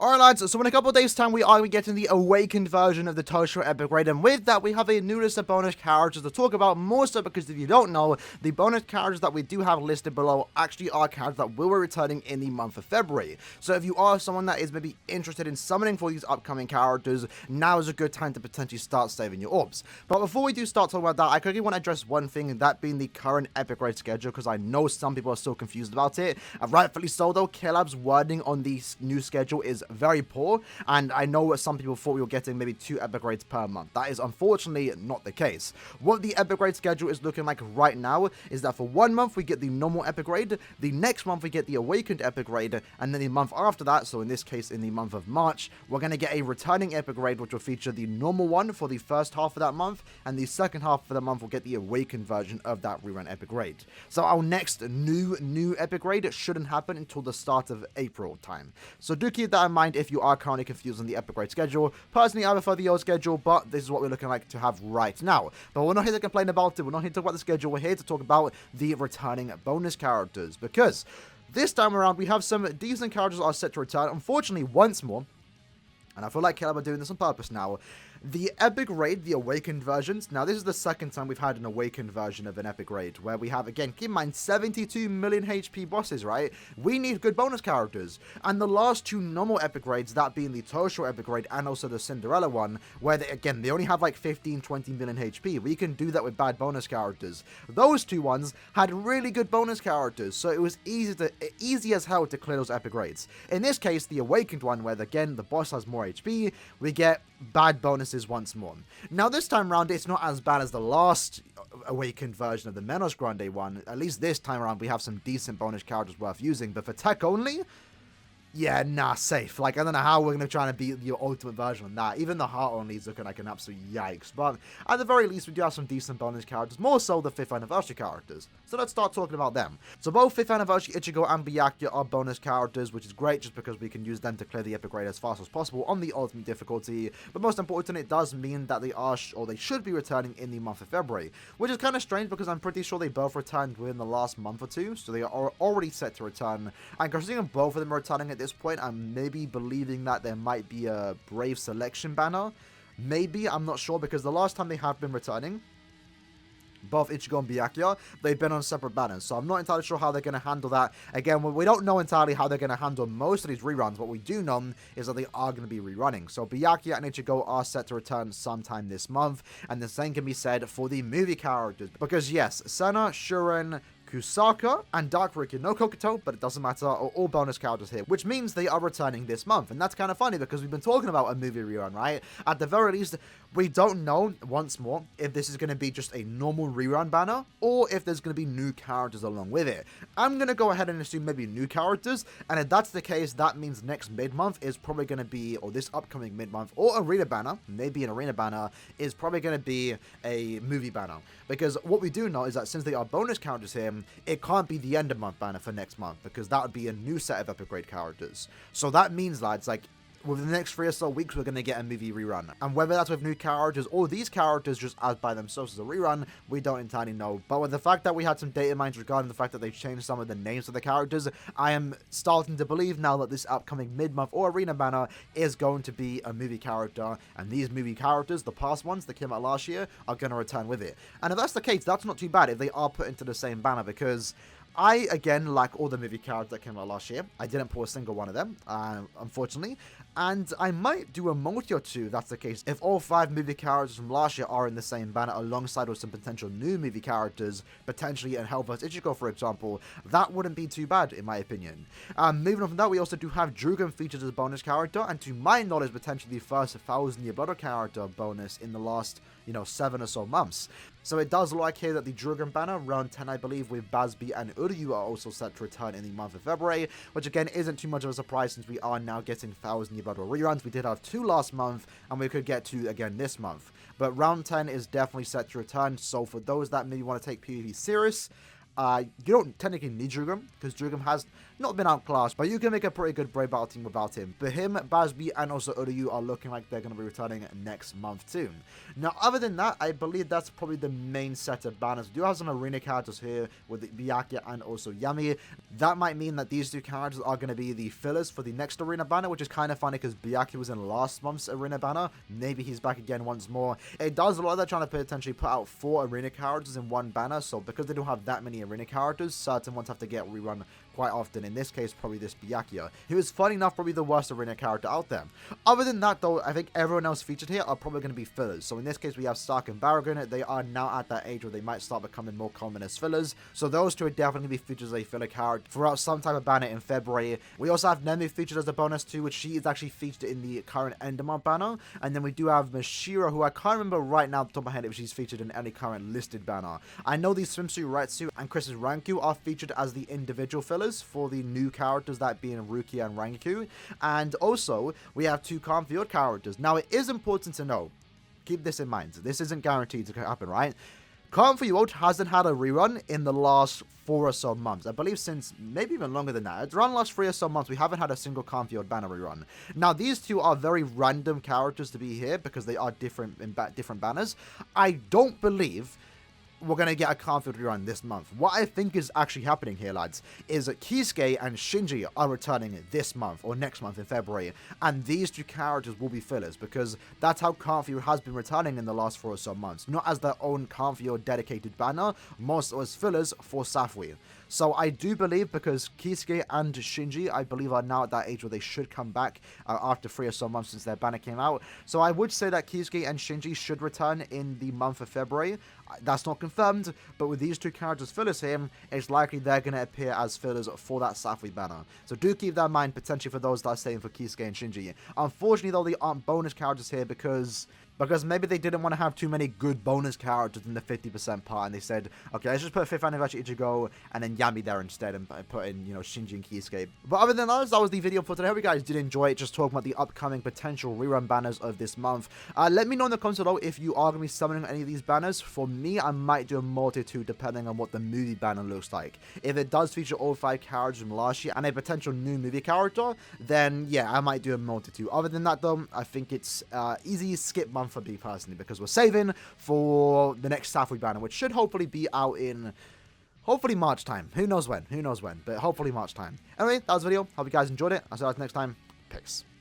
Alright lads, so in a couple of days time we are getting the awakened version of the Toshiro Epic Raid, and with that we have a new list of bonus characters to talk about, more so because if you don't know, the bonus characters that we do have listed below actually are characters that will be returning in the month of February. So if you are someone that is maybe interested in summoning for these upcoming characters, now is a good time to potentially start saving your orbs. But before we do start talking about that, I quickly want to address one thing, and that being the current Epic Raid schedule, because I know some people are still confused about it, and rightfully so though. K-Lab's wording on the new schedule is very poor, and I know some people thought we were getting maybe 2 Epic Raids per month. That is unfortunately not the case. What the Epic Raid schedule is looking like right now is that for 1 month we get the normal Epic Raid, the next month we get the awakened Epic Raid, and then the month after that, so in this case in the month of March, we're going to get a returning Epic Raid which will feature the normal one for the first half of that month, and the second half of the month will get the awakened version of that rerun Epic Raid. So our next new Epic Raid shouldn't happen until the start of April time. So do keep that in mind if you are currently confused on the Epic Raid schedule. Personally, I prefer the old schedule, but this is what we're looking like to have right now. But we're not here to complain about it, we're not here to talk about the schedule, we're here to talk about the returning bonus characters, because this time around we have some decent characters that are set to return, unfortunately once more, and I feel like Caleb are doing this on purpose now. The Epic Raid, the Awakened versions. Now, this is the second time we've had an Awakened version of an Epic Raid, where we have, again, keep in mind, 72 million HP bosses, right? We need good bonus characters. And the last 2 normal Epic Raids, that being the Toshiro Epic Raid and also the Cinderella one, where, again, they only have like 15, 20 million HP. We can do that with bad bonus characters. Those 2 ones had really good bonus characters, so it was easy as hell to clear those Epic Raids. In this case, the Awakened one, where, again, the boss has more HP, we get bad bonuses once more. Now this time around it's not as bad as the last awakened version of the Menos Grande one. At least this time around we have some decent bonus characters worth using, but for tech only, yeah, nah, safe. Like, I don't know how we're going to try and beat your ultimate version on that. Even the heart only is looking like an absolute yikes. But at the very least, we do have some decent bonus characters, more so the 5th anniversary characters. So let's start talking about them. So both 5th anniversary Ichigo and Byakuya are bonus characters, which is great just because we can use them to clear the Epic Raid as fast as possible on the ultimate difficulty. But most important, it does mean that they are, or they should be returning in the month of February, which is kind of strange because I'm pretty sure they both returned within the last month or 2, so they are already set to return. And considering both of them are returning at this point, I'm maybe believing that there might be a Brave Selection banner. Maybe, I'm not sure, because the last time they have been returning, both Ichigo and Byakuya, they've been on separate banners, so I'm not entirely sure how they're going to handle that. Again, we don't know entirely how they're going to handle most of these reruns. What we do know is that they are going to be rerunning. So Byakuya and Ichigo are set to return sometime this month, and the same can be said for the movie characters. Because yes, Senna, Shuren, Kusaka, and Dark Ricky, no Kokuto, but it doesn't matter, are all bonus characters here, which means they are returning this month. And that's kind of funny because we've been talking about a movie rerun, right? At the very least, we don't know, once more, if this is going to be just a normal rerun banner, or if there's going to be new characters along with it. I'm going to go ahead and assume maybe new characters, and if that's the case, that means next mid-month is probably going to be, or this upcoming mid-month, or arena banner, maybe an arena banner, is probably going to be a movie banner. Because what we do know is that since they are bonus characters here, it can't be the end of month banner for next month, because that would be a new set of Epic Raid characters. So that means, lads, like, within the next 3 or so weeks, we're going to get a movie rerun. And whether that's with new characters or these characters just as by themselves as a rerun, we don't entirely know. But with the fact that we had some data mines regarding the fact that they've changed some of the names of the characters, I am starting to believe now that this upcoming mid-month or arena banner is going to be a movie character. And these movie characters, the past ones that came out last year, are going to return with it. And if that's the case, that's not too bad if they are put into the same banner, because I, again, like all the movie characters that came out last year, I didn't pull a single one of them, unfortunately, and I might do a multi or 2, that's the case, if all 5 movie characters from last year are in the same banner alongside with some potential new movie characters, potentially in Hell vs. Ichigo, for example. That wouldn't be too bad, in my opinion. Moving on from that, we also do have Drugan featured as a bonus character, and to my knowledge, potentially the first 1,000 Year Blood character bonus in the last, 7 or so months. So it does look like here that the Drugan banner, round 10 I believe, with Bazbi and Uryu are also set to return in the month of February, which again isn't too much of a surprise since we are now getting 1,000 Year Blood reruns. We did have 2 last month, and we could get 2 again this month. But round 10 is definitely set to return, so for those that maybe want to take PvP serious, you don't technically need Drugum, because Drugum has not been outclassed, but you can make a pretty good Brave Battle team without him. But him, Bazby, and also Uryu are looking like they're going to be returning next month too. Now, other than that, I believe that's probably the main set of banners. We do have some arena characters here with Byakuya and also Yami. That might mean that these two characters are going to be the fillers for the next arena banner, which is kind of funny because Byakuya was in last month's arena banner. Maybe he's back again once more. It does look like they're trying to potentially put out 4 arena characters in one banner, so because they don't have that many arena characters, certain ones have to get rerun quite often. In this case, probably this Byakuya, who is, funny enough, probably the worst arena character out there. Other than that, though, I think everyone else featured here are probably going to be fillers. So in this case, we have Stark and Baragon. They are now at that age where they might start becoming more common as fillers. So those two are definitely going to be featured as a filler character throughout some type of banner in February. We also have Nemi featured as a bonus too, which she is actually featured in the current Endermon banner. And then we do have Mashira, who I can't remember right now off the top of my head if she's featured in any current listed banner. I know these Swimsuit Retsu and Chris's Ranku are featured as the individual fillers for the new characters, that being Rukia and Ranku. And also, we have 2 Cornfield characters. Now, it is important to know, keep this in mind, this isn't guaranteed to happen, right? Cornfield hasn't had a rerun in the last 4 or so months. I believe since maybe even longer than that. It's around the last 3 or so months we haven't had a single Cornfield banner rerun. Now, these two are very random characters to be here because they are different in different banners. I don't believe we're going to get a Cornfield rerun this month. What I think is actually happening here, lads, is that Kisuke and Shinji are returning this month or next month in February, and these 2 characters will be fillers because that's how Cornfield has been returning in the last 4 or so months. Not as their own Cornfield dedicated banner, most as fillers for Safui. So I do believe, because Kisuke and Shinji, I believe, are now at that age where they should come back after 3 or so months since their banner came out. So I would say that Kisuke and Shinji should return in the month of February. That's not confirmed, but with these 2 characters fillers here, it's likely they're going to appear as fillers for that Safui banner. So do keep that in mind, potentially for those that are staying for Kisuke and Shinji. Unfortunately, though, they aren't bonus characters here because maybe they didn't want to have too many good bonus characters in the 50% part, and they said, okay, let's just put 5th anniversary Ichigo and then Yami there instead, and put in, you know, Shinji and Kisuke. But other than that was the video for today. I hope you guys did enjoy it, just talking about the upcoming potential rerun banners of this month. Let me know in the comments below if you are going to be summoning any of these banners. For me, I might do a multitude depending on what the movie banner looks like. If it does feature all 5 characters from last year and a potential new movie character, then yeah, I might do a multitude. Other than that, though, I think it's easy skip month for me personally, because we're saving for the next Safui banner, which should hopefully be out in hopefully March time. Who knows when, but hopefully March time. Anyway, that was the video. Hope you guys enjoyed it. I'll see you guys next time. Peace.